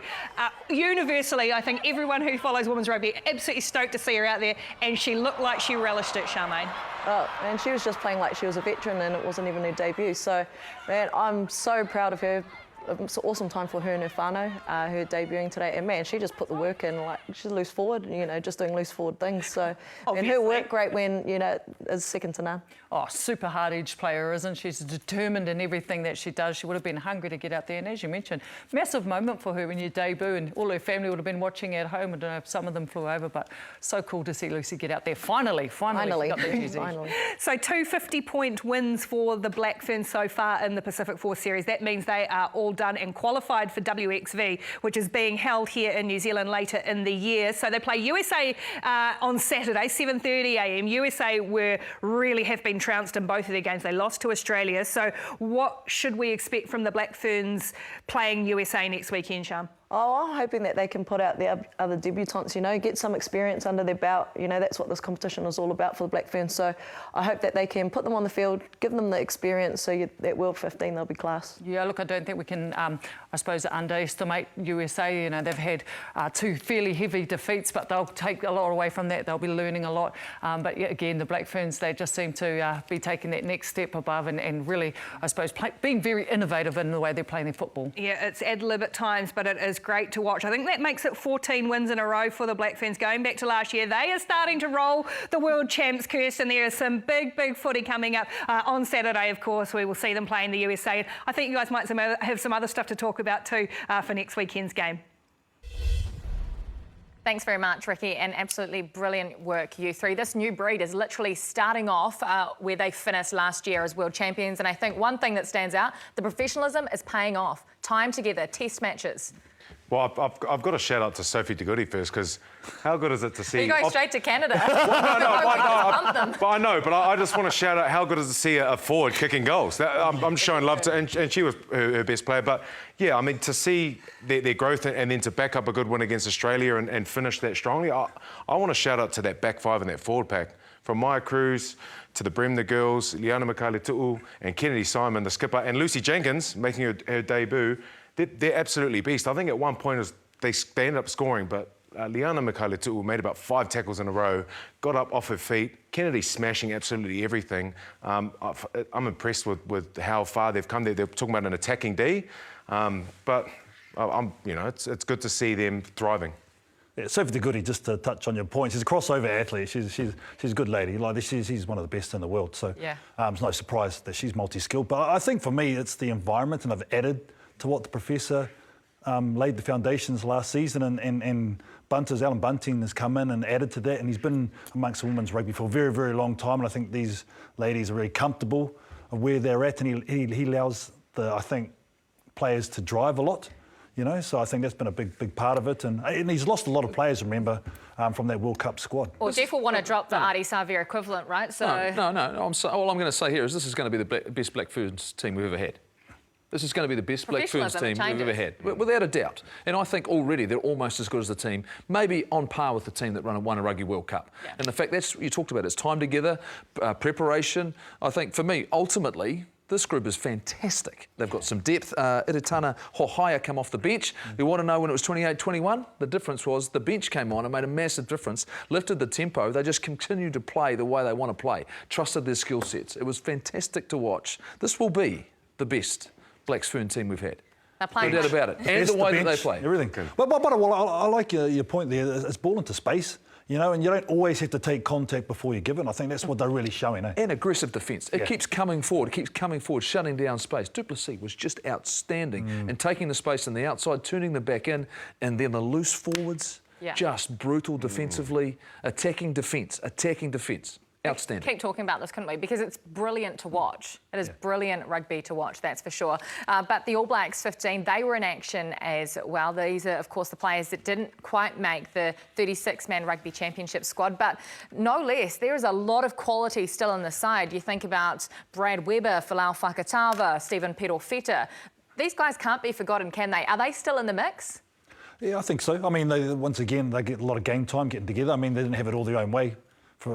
Universally, I think everyone who follows women's rugby absolutely stoked to see her out there, and she looked like she relished it, Charmaine. Oh, and she was just playing like she was a veteran, and it wasn't even her debut. So, man, I'm so proud of her. It's an awesome time for her and her whānau, her debuting today. And man, she just put the work in, like she's loose forward, you know, just doing loose forward things. So, and her work rate when, you know, is second to none. Oh, super hard edge player, isn't she? She's determined in everything that she does. She would have been hungry to get out there. And as you mentioned, massive moment for her when you debut, and all her family would have been watching at home. I don't know if some of them flew over, but so cool to see Lucy get out there. Finally. She got the jersey. Finally. So 2 50-point wins for the Black Ferns so far in the Pacific Force Series. That means they are all done and qualified for WXV, which is being held here in New Zealand later in the year. So they play USA on Saturday, 7:30 a.m. USA have been trounced in both of their games. They lost to Australia. So what should we expect from the Black Ferns playing USA next weekend, Sham? Oh, I'm hoping that they can put out the other debutants, you know, get some experience under their belt. You know, that's what this competition is all about for the Black Ferns. So I hope that they can put them on the field, give them the experience, so at World 15 they'll be class. Yeah, look, I don't think we can, I suppose, underestimate USA. You know, they've had 2 fairly heavy defeats, but they'll take a lot away from that. They'll be learning a lot. But yeah, again, the Black Ferns, they just seem to be taking that next step above and really, I suppose, being very innovative in the way they're playing their football. Yeah, it's ad lib at times, but it is is great to watch. I think that makes it 14 wins in a row for the Black Ferns. Going back to last year, they are starting to roll the world champs, Kirsten. There is some big footy coming up on Saturday, of course. We will see them play in the USA. I think you guys might have some other stuff to talk about too for next weekend's game. Thanks very much, Ricky, and absolutely brilliant work, you three. This new breed is literally starting off where they finished last year as world champions, and I think one thing that stands out, the professionalism is paying off. Time together, test matches. Well, I've got to shout out to Sophie De Goody first, because how good is it to see... You're going straight to Canada. But I just want to shout out how good is it to see a forward kicking goals. I'm showing love to, and she was her best player. But yeah, I mean, to see their growth and then to back up a good win against Australia and finish that strongly, I want to shout out to that back five and that forward pack. From Maya Cruz to the Bremner girls, Liana Makalitu'u and Kennedy Simon, the skipper, and Lucy Jenkins making her debut. They're absolutely beast. I think at one point they ended up scoring, but Liana Makalitu'u made about 5 tackles in a row, got up off her feet. Kennedy smashing absolutely everything. I'm impressed with how far they've come. They're talking about an attacking D, but it's good to see them thriving. Yeah, Sophie De Goody, just to touch on your point, she's a crossover athlete. She's a good lady. Like she's one of the best in the world. So yeah. It's no surprise that she's multi-skilled. But I think for me, it's the environment, and I've added to what the professor laid the foundations last season, and Alan Bunting has come in and added to that, and he's been amongst women's rugby for a very, very long time, and I think these ladies are very comfortable of where they're at, and he allows I think players to drive a lot, so I think that's been a big part of it, and he's lost a lot of players, remember, from that World Cup squad. Well, Jeff will want to drop the Adi Savia equivalent, right? So No. All I'm going to say here is this is going to be the best Black Ferns team we've ever had. This is going to be the best Black Ferns team we've ever had, without a doubt. And I think already they're almost as good as the team, maybe on par with the team that won a Rugby World Cup. Yeah. And the fact you talked about, it's time together, preparation. I think for me, ultimately, this group is fantastic. They've got some depth. Tana Umaga come off the bench. You want to know when it was 28-21? The difference was the bench came on and made a massive difference, lifted the tempo. They just continued to play the way they want to play, trusted their skill sets. It was fantastic to watch. This will be the best Black Fern team we've had. No doubt about it. And the way that they play. Everything. But I like your point there. It's ball into space, and you don't always have to take contact before you give it. I think that's what they're really showing, eh? And aggressive defence. It keeps coming forward. It keeps coming forward, shutting down space. Duplessis was just outstanding and taking the space on the outside, turning them back in, and then the loose forwards, just brutal defensively, attacking defence. Outstanding. Keep talking about this, couldn't we? Because it's brilliant to watch. It is brilliant rugby to watch, that's for sure. But the All Blacks 15, they were in action as well. These are, of course, the players that didn't quite make the 36-man rugby championship squad, but no less. There is a lot of quality still in the side. You think about Brad Weber, Folau Fakatava, Stephen Perofeta. These guys can't be forgotten, can they? Are they still in the mix? Yeah, I think so. I mean, once again, they get a lot of game time getting together. I mean, they didn't have it all their own way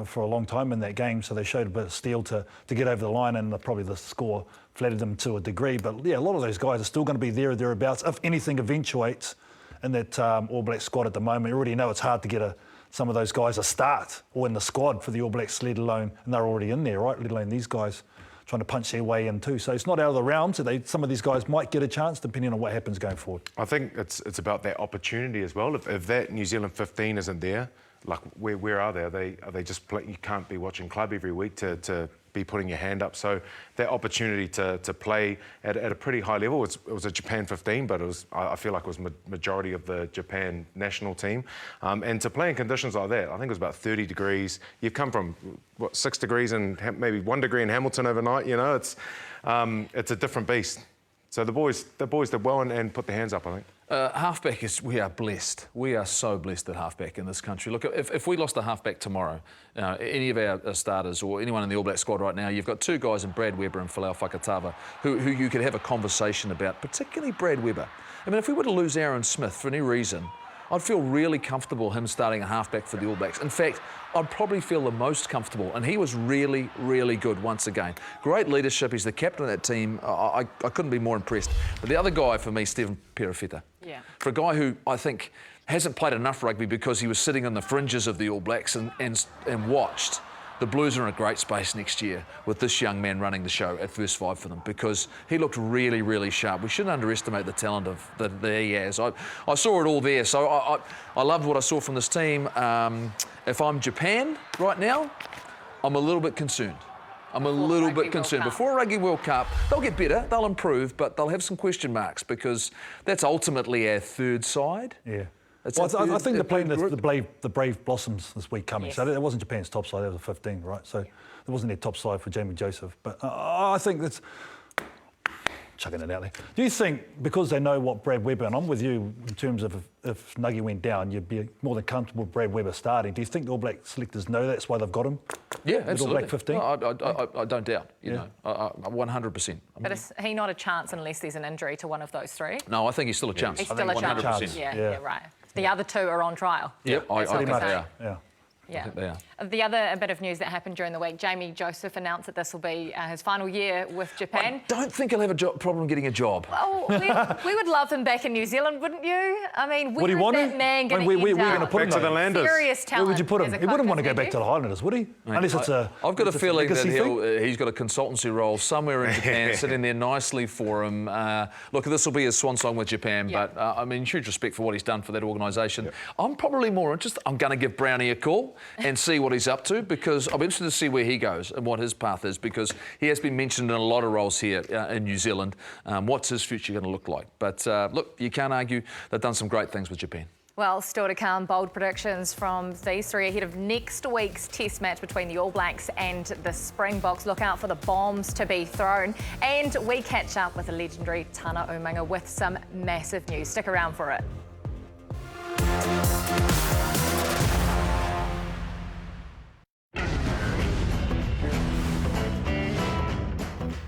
for a long time in that game, so they showed a bit of steel to get over the line, and probably the score flattered them to a degree. But yeah, a lot of those guys are still going to be there or thereabouts. If anything eventuates in that All Black squad at the moment, you already know it's hard to get some of those guys a start or in the squad for the All Blacks, let alone, and they're already in there, right? Let alone these guys trying to punch their way in too. So it's not out of the realm. So some of these guys might get a chance depending on what happens going forward. I think it's about that opportunity as well. If that New Zealand 15 isn't there, like, where are they? Are they just play? You can't be watching club every week to be putting your hand up. So that opportunity to play at a pretty high level. It was a Japan 15, but I feel like it was majority of the Japan national team. And to play in conditions like that, I think it was about 30 degrees. You've come from 6 degrees and maybe 1 degree in Hamilton overnight. It's a different beast. So the boys did well and put their hands up, I think. Halfback we are blessed. We are so blessed at halfback in this country. Look, if we lost a halfback tomorrow, any of our starters or anyone in the All Black squad right now, you've got two guys in Brad Weber and Folau Fakatava who you could have a conversation about, particularly Brad Weber. I mean, if we were to lose Aaron Smith for any reason, I'd feel really comfortable him starting a halfback for the All Blacks. In fact, I'd probably feel the most comfortable, and he was really, really good once again. Great leadership. He's the captain of that team. I couldn't be more impressed. But the other guy for me, Stephen Perofeta. Yeah. For a guy who I think hasn't played enough rugby because he was sitting on the fringes of the All Blacks and watched. the Blues are in a great space next year with this young man running the show at first five for them, because he looked really, really sharp. We shouldn't underestimate the talent that he has. I saw it all there, so I loved what I saw from this team. If I'm Japan right now, I'm a little bit concerned. I'm a little bit concerned. Before Rugby World Cup, they'll get better, they'll improve, but they'll have some question marks, because that's ultimately our third side. Yeah. Well, I think they're playing the Brave Blossoms this week coming. Yes. So that wasn't Japan's top side, that was 15, right? So it wasn't their top side for Jamie Joseph. But I think that's... chucking it out there. Do you think, because they know what Brad Weber, and I'm with you in terms of if Nuggie went down, you'd be more than comfortable with Brad Weber starting. Do you think the All Black selectors know that's why they've got him? Yeah, absolutely. All Black 15? No, I don't doubt, you know, 100%. But is he not a chance unless there's an injury to one of those three? No, I think he's still a chance. He's still a chance. 100%. Yeah, right. The other two are on trial. Yep, I think they are. Yeah. Yeah. The other bit of news that happened during the week, Jamie Joseph announced that this will be his final year with Japan. I don't think he'll have a problem getting a job. Well, we would love him back in New Zealand, wouldn't you? I mean, where is that man going to end up? Put him back to the Landers. Serious talent. Where would you put him? He wouldn't want to go back to the Highlanders, would he? Unless it's I've got a feeling that he's got a consultancy role somewhere in Japan, sitting there nicely for him. Look, this will be his swan song with Japan, but I mean, huge respect for what he's done for that organisation. Yep. I'm probably more interested. I'm going to give Brownie a call and see what he's up to, because I'm interested to see where he goes and what his path is, because he has been mentioned in a lot of roles here in New Zealand. What's his future going to look like? But look, you can't argue they've done some great things with Japan. Well, still to come, bold predictions from these three ahead of next week's test match between the All Blacks and the Springboks. Look out for the bombs to be thrown. And we catch up with the legendary Tana Umaga with some massive news. Stick around for it.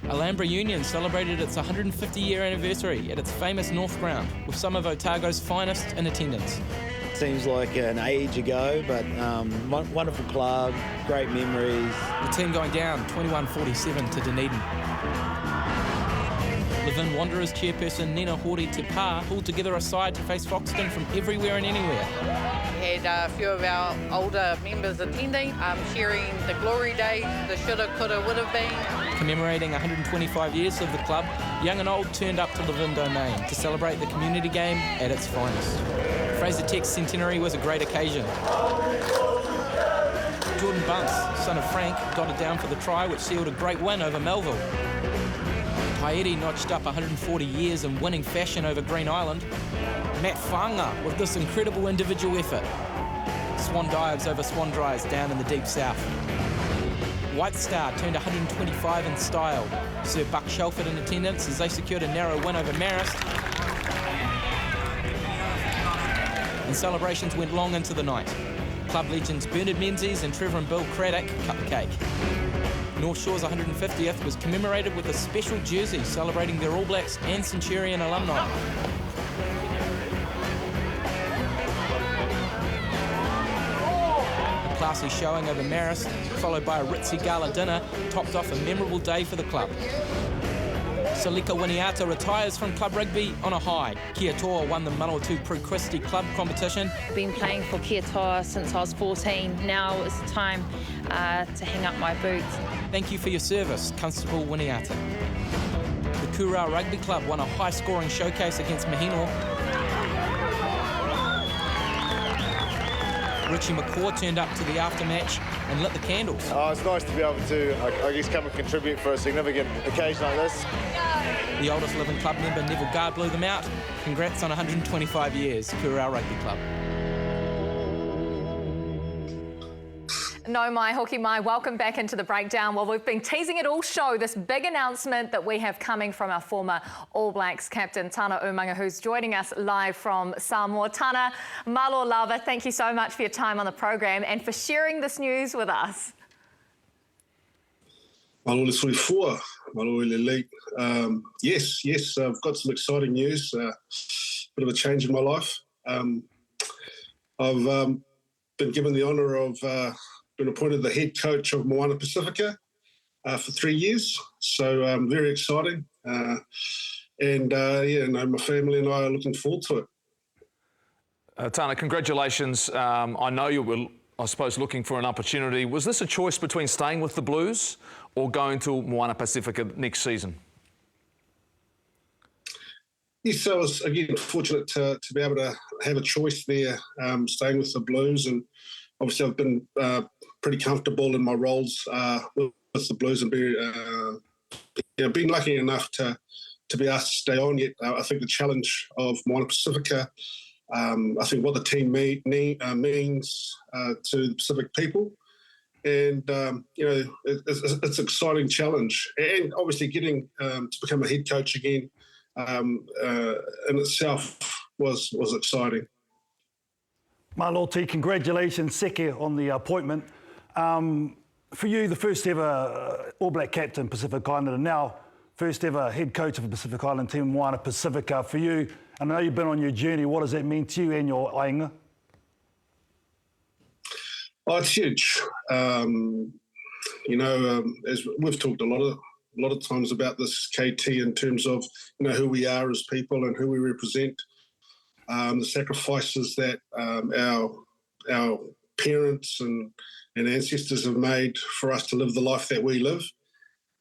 Alhambra Union celebrated its 150-year anniversary at its famous North Ground, with some of Otago's finest in attendance. Seems like an age ago, but wonderful club, great memories. The team going down 21-47 to Dunedin. Levin Wanderers chairperson Nina Hori Te Pā pulled together a side to face Foxton from everywhere and anywhere. We had a few of our older members attending, sharing the glory days, the shoulda, coulda, woulda been. Commemorating 125 years of the club, young and old turned up to Levin Domain to celebrate the community game at its finest. Fraser Tech's centenary was a great occasion. Jordan Bunce, son of Frank, got it down for the try, which sealed a great win over Melville. Haere notched up 140 years in winning fashion over Green Island. Matt Whanga with this incredible individual effort. Swan dives over Swan Dries down in the deep south. White Star turned 125 in style. Sir Buck Shelford in attendance as they secured a narrow win over Marist. And celebrations went long into the night. Club legends Bernard Menzies and Trevor and Bill Craddock cut the cake. North Shore's 150th was commemorated with a special jersey celebrating their All Blacks and Centurion alumni. A classy showing over Marist, followed by a ritzy gala dinner, topped off a memorable day for the club. Salika Winiata retires from club rugby on a high. Kia Toa won the Manawatu Prue Christie Club competition. I've been playing for Kia Toa since I was 14. Now it's time to hang up my boots. Thank you for your service, Constable Winiata. The Kura Rugby Club won a high-scoring showcase against Mahino. Richie McCaw turned up to the aftermatch and lit the candles. Oh, it's nice to be able to, I guess, come and contribute for a significant occasion like this. The oldest living club member, Neville Gard, blew them out. Congrats on 125 years, Kura Rugby Club. No, mai, hoki mai, welcome back into the breakdown. Well, we've been teasing it all show, this big announcement that we have coming from our former All Blacks captain, Tana Umaga, who's joining us live from Samoa. Tana, malo lava, thank you so much for your time on the program and for sharing this news with us. Malo le soifua, malo le late. Yes, I've got some exciting news, bit of a change in my life. I've been given the honour of been appointed the head coach of Moana Pasifika for 3 years, so very exciting. And my family and I are looking forward to it. Tana, congratulations. I know you were I suppose, looking for an opportunity. Was this a choice between staying with the Blues or going to Moana Pasifika next season? Yes, I was, again, fortunate to be able to have a choice there, staying with the Blues. And obviously I've been pretty comfortable in my roles with the Blues and been lucky enough to be asked to stay on. Yet I think the challenge of Moana Pasifika, I think what the team means to the Pacific people, and it's an exciting challenge. And obviously getting to become a head coach again in itself was exciting. Maloti, congratulations, Seke, on the appointment. For you, the first ever All Black captain, Pacific Islander, and now first ever head coach of the Pacific Island team, Moana Pasifika. For you, I know you've been on your journey. What does that mean to you and your ainga? Oh, it's huge. As we've talked a lot of times about this, KT, in terms of who we are as people and who we represent, the sacrifices that our parents and ancestors have made for us to live the life that we live,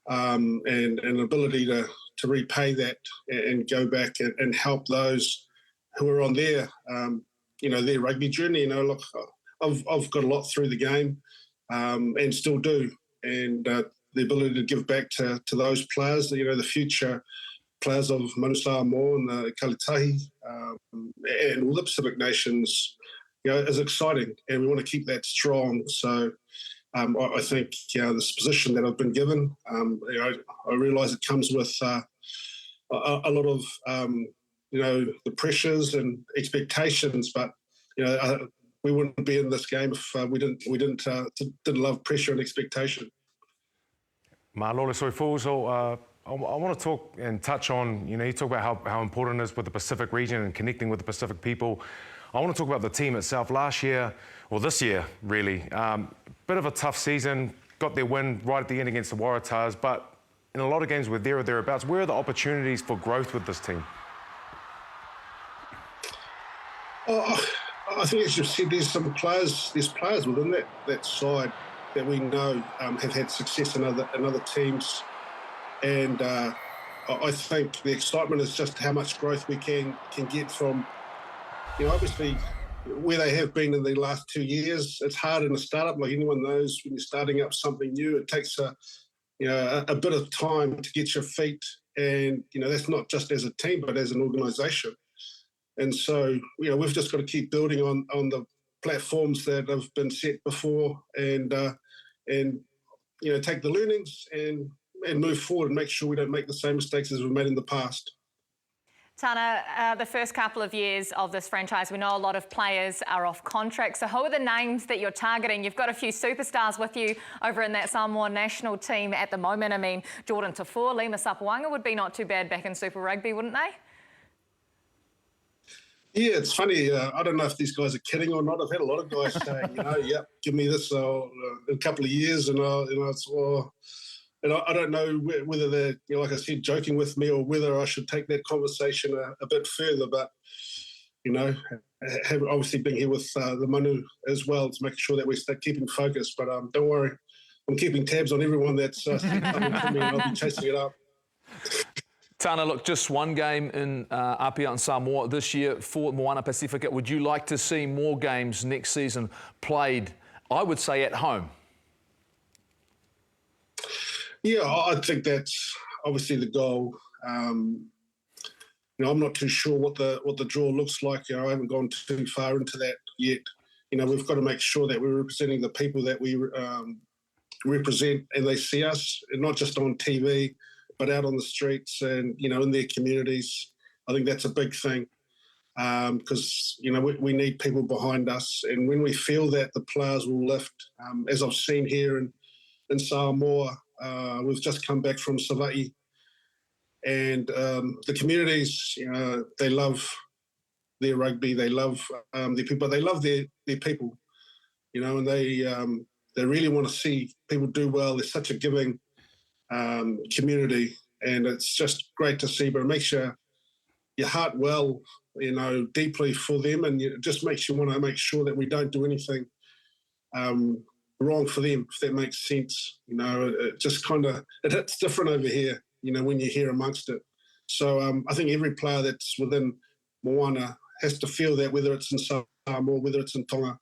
and an ability to repay that and go back and help those who are on their their rugby journey. Look, I've got a lot through the game and still do, and the ability to give back to those players, the future players of Manu Samoa and the Kalitahi and all the Pacific nations, is exciting, and we want to keep that strong. So I think this position that I've been given, I realise it comes with a lot of the pressures and expectations, but we wouldn't be in this game if we didn't love pressure and expectation. Malole Soifuso, I want to talk and touch on, you talk about how important it is with the Pacific region and connecting with the Pacific people. I want to talk about the team itself. Last year, or this year, really, bit of a tough season, got their win right at the end against the Waratahs, but in a lot of games we're there or thereabouts. Where are the opportunities for growth with this team? I think, as you said, there's players within that side that we know have had success in other teams. And I think the excitement is just how much growth we can get from, obviously, where they have been in the last 2 years. It's hard in a startup, like anyone knows, when you're starting up something new. It takes a bit of time to get your feet, and that's not just as a team, but as an organisation. And so, we've just got to keep building on the platforms that have been set before, and take the learnings and move forward and make sure we don't make the same mistakes as we've made in the past. Tana, the first couple of years of this franchise, we know a lot of players are off contract. So who are the names that you're targeting? You've got a few superstars with you over in that Samoa national team at the moment. I mean, Jordan Tafua, Lima Sapuanga would be not too bad back in Super Rugby, wouldn't they? Yeah, it's funny. I don't know if these guys are kidding or not. I've had a lot of guys saying, yep, give me this in a couple of years, and and I don't know whether they're, like I said, joking with me, or whether I should take that conversation a bit further. But have obviously been here with the Manu as well to make sure that we start keeping focus. But don't worry, I'm keeping tabs on everyone that's coming to me, and I'll be chasing it up. Tana, look, just one game in Apia and Samoa this year for Moana Pasifika. Would you like to see more games next season played, I would say, at home? Yeah, I think that's obviously the goal. I'm not too sure what the draw looks like. I haven't gone too far into that yet. We've got to make sure that we're representing the people that we represent, and they see us, and not just on TV, but out on the streets and, in their communities. I think that's a big thing, because, we need people behind us. And when we feel that, the players will lift, as I've seen here in Samoa. We've just come back from Savaii, and the communities, they love their rugby, they love their people, but they love their people, and they really want to see people do well. There's such a giving community, and it's just great to see. But it makes your heart well, deeply for them, and it just makes you want to make sure that we don't do anything wrong for them, if that makes sense. You know, it just kind of, it hits different over here, you know, when you're here amongst it. So I think every player that's within Moana has to feel that, whether it's in Samoa, whether it's in Tonga,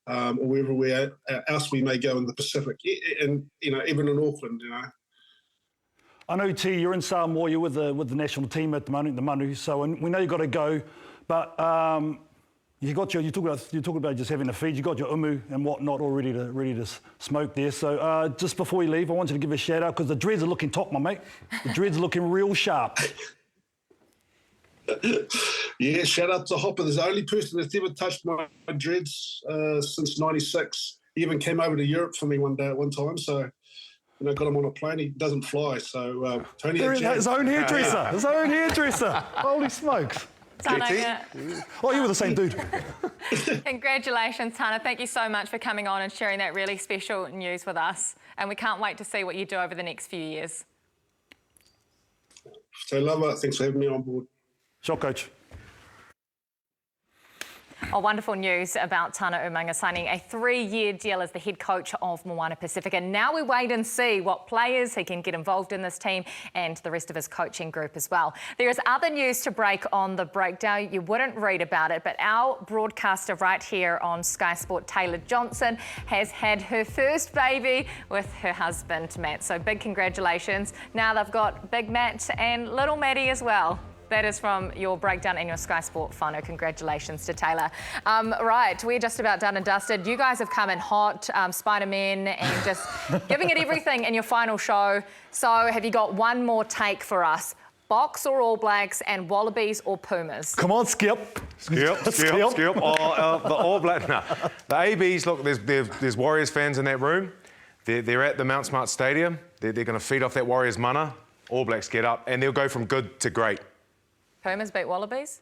or wherever else we may go in the Pacific, and, you know, even in Auckland, you know. I know, T, you're in Samoa, you're with the national team at the moment, the Manu, so we know you've got to go, but you talk about just having a feed, you got your umu and whatnot all ready to smoke there. So just before you leave, I want you to give a shout out because the dreads are looking top, my mate. The dreads are looking real sharp. Yeah, shout out to Hopper. There's the only person that's ever touched my dreads since '96. He even came over to Europe for me one time. So, you know, got him on a plane. He doesn't fly. So, Tony, his own hairdresser. His own hairdresser. Holy smokes. Tana, oh, you were the same dude. Congratulations, Tana. Thank you so much for coming on and sharing that really special news with us. And we can't wait to see what you do over the next few years. So, Lover, thanks for having me on board. Shot coach. Oh, wonderful news about Tana Umaga signing a 3-year deal as the head coach of Moana Pasifika. Now we wait and see what players he can get involved in this team and the rest of his coaching group as well. There is other news to break on the breakdown. You wouldn't read about it, but our broadcaster right here on Sky Sport, Taylor Johnson, has had her first baby with her husband, Matt. So big congratulations. Now they've got Big Matt and little Maddie as well. That is from your breakdown and your Sky Sport whānau. Congratulations to Taylor. Right, we're just about done and dusted. You guys have come in hot, Spider-Man, and just giving it everything in your final show. So have you got one more take for us? Box or All Blacks, and Wallabies or Pumas? Come on, Skip. Skip. Oh, the All Blacks. No. The ABs, look, there's Warriors fans in that room. They're at the Mount Smart Stadium. They're going to feed off that Warriors mana. All Blacks get up, and they'll go from good to great. Pumas beat Wallabies?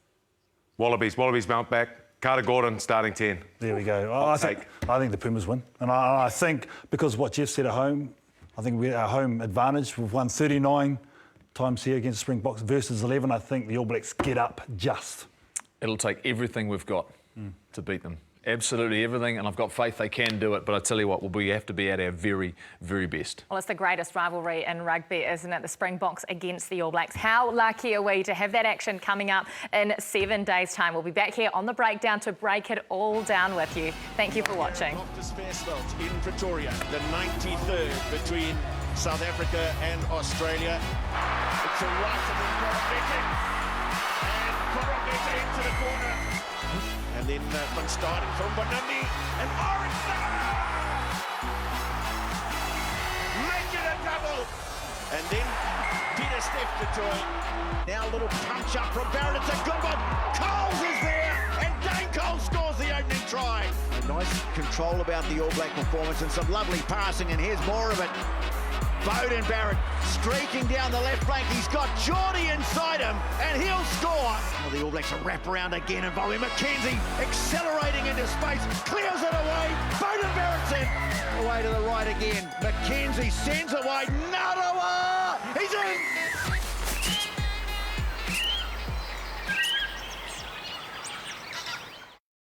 Wallabies mount back. Carter Gordon starting 10. There we go. I think the Pumas win. And I think because what Jeff said at home, I think we're our home advantage. We've won 39 times here against Springboks versus 11. I think the All Blacks get up just. It'll take everything we've got to beat them. Absolutely everything, and I've got faith they can do it, but I tell you what, we have to be at our very, very best. Well, it's the greatest rivalry in rugby, isn't it? The Springboks against the All Blacks. How lucky are we to have that action coming up in 7 days' time? We'll be back here on The Breakdown to break it all down with you. Thank you for watching. In Pretoria, the 93rd between South Africa and Australia. It's a right to the Korogete, and Korogete into the corner. And then from starting from Bonambi, and Orange make it a double. And then Peter Steph to toy. Now a little punch up from Barrett. It's a good one. Coles is there, and Dane Coles scores the opening try. A nice control about the All Black performance and some lovely passing, and here's more of it. Bowden Barrett streaking down the left flank. He's got Geordie inside him, and he'll score. Well, the All Blacks will wrap around again, involving McKenzie accelerating into space, clears it away. Bowden Barrett's in. Away to the right again. McKenzie sends away. Narawa! He's in!